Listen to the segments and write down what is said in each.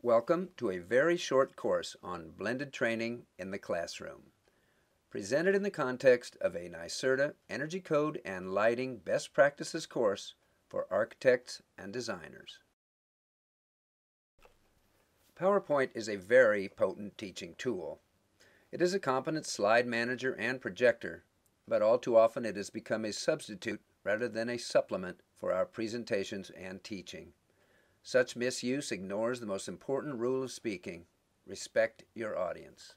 Welcome to a very short course on blended training in the classroom, presented in the context of a NYSERDA Energy Code and Lighting Best Practices course for architects and designers. PowerPoint is a very potent teaching tool. It is a competent slide manager and projector, but all too often it has become a substitute rather than a supplement for our presentations and teaching. Such misuse ignores the most important rule of speaking: respect your audience.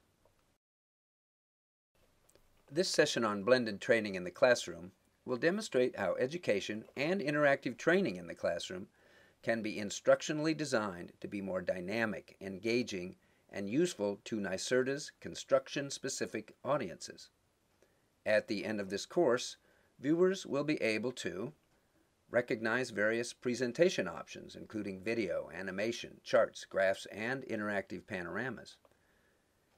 This session on blended training in the classroom will demonstrate how education and interactive training in the classroom can be instructionally designed to be more dynamic, engaging, and useful to NYSERDA's construction-specific audiences. At the end of this course, viewers will be able to recognize various presentation options, including video, animation, charts, graphs, and interactive panoramas.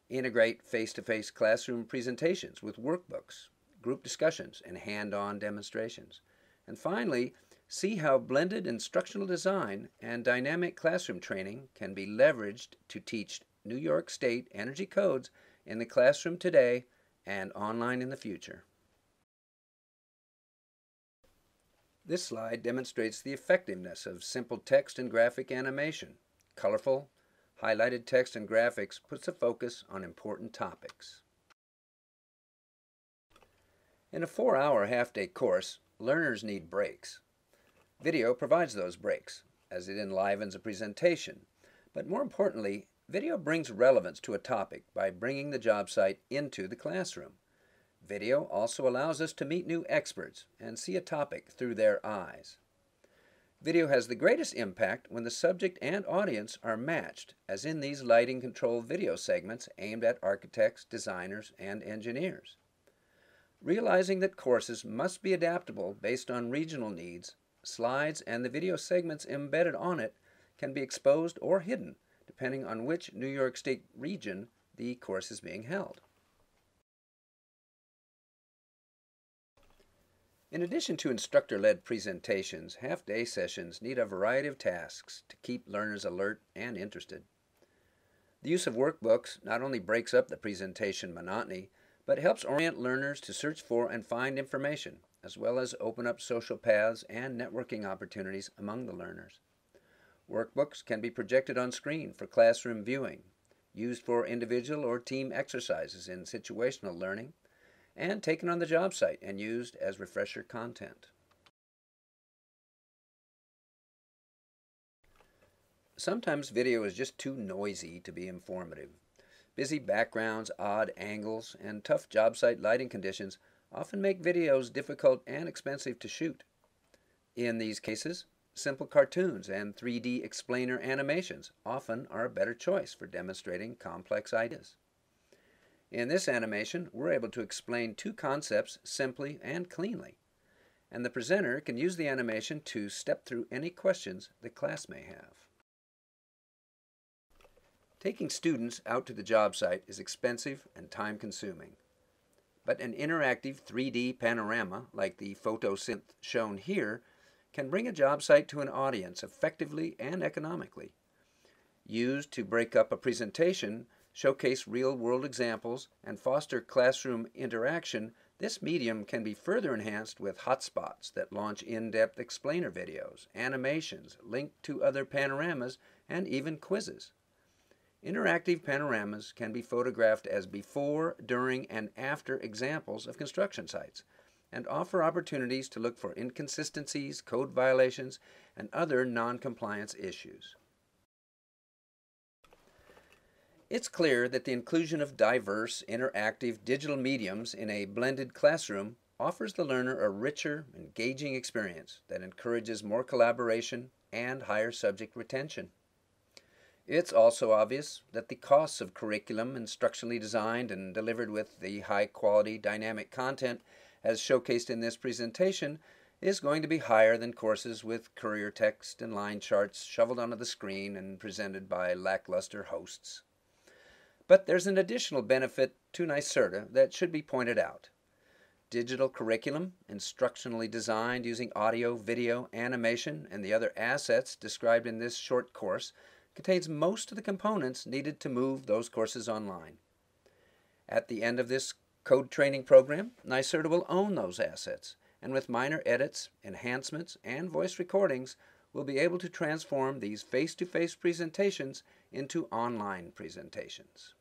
Integrate face-to-face classroom presentations with workbooks, group discussions, and hand-on demonstrations. And finally, see how blended instructional design and dynamic classroom training can be leveraged to teach New York State energy codes in the classroom today and online in the future. This slide demonstrates the effectiveness of simple text and graphic animation. Colorful, highlighted text and graphics puts a focus on important topics. In a 4-hour half-day course, learners need breaks. Video provides those breaks, as it enlivens a presentation. But more importantly, video brings relevance to a topic by bringing the job site into the classroom. Video also allows us to meet new experts and see a topic through their eyes. Video has the greatest impact when the subject and audience are matched, as in these lighting control video segments aimed at architects, designers, and engineers. Realizing that courses must be adaptable based on regional needs, slides and the video segments embedded on it can be exposed or hidden depending on which New York State region the course is being held. In addition to instructor-led presentations, half-day sessions need a variety of tasks to keep learners alert and interested. The use of workbooks not only breaks up the presentation monotony, but helps orient learners to search for and find information, as well as open up social paths and networking opportunities among the learners. Workbooks can be projected on screen for classroom viewing, used for individual or team exercises in situational learning, and taken on the job site and used as refresher content. Sometimes video is just too noisy to be informative. Busy backgrounds, odd angles, and tough job site lighting conditions often make videos difficult and expensive to shoot. In these cases, simple cartoons and 3D explainer animations often are a better choice for demonstrating complex ideas. In this animation, we're able to explain two concepts simply and cleanly, and the presenter can use the animation to step through any questions the class may have. Taking students out to the job site is expensive and time-consuming, but an interactive 3D panorama like the photosynth shown here can bring a job site to an audience effectively and economically. Used to break up a presentation, showcase real-world examples, and foster classroom interaction, this medium can be further enhanced with hotspots that launch in-depth explainer videos, animations, linked to other panoramas, and even quizzes. Interactive panoramas can be photographed as before, during, and after examples of construction sites, and offer opportunities to look for inconsistencies, code violations, and other non-compliance issues. It's clear that the inclusion of diverse, interactive digital mediums in a blended classroom offers the learner a richer, engaging experience that encourages more collaboration and higher subject retention. It's also obvious that the costs of curriculum instructionally designed and delivered with the high-quality dynamic content as showcased in this presentation is going to be higher than courses with courier text and line charts shoveled onto the screen and presented by lackluster hosts. But there's an additional benefit to NYSERDA that should be pointed out. Digital curriculum, instructionally designed using audio, video, animation, and the other assets described in this short course, contains most of the components needed to move those courses online. At the end of this code training program, NYSERDA will own those assets, and with minor edits, enhancements, and voice recordings, we'll be able to transform these face-to-face presentations into online presentations.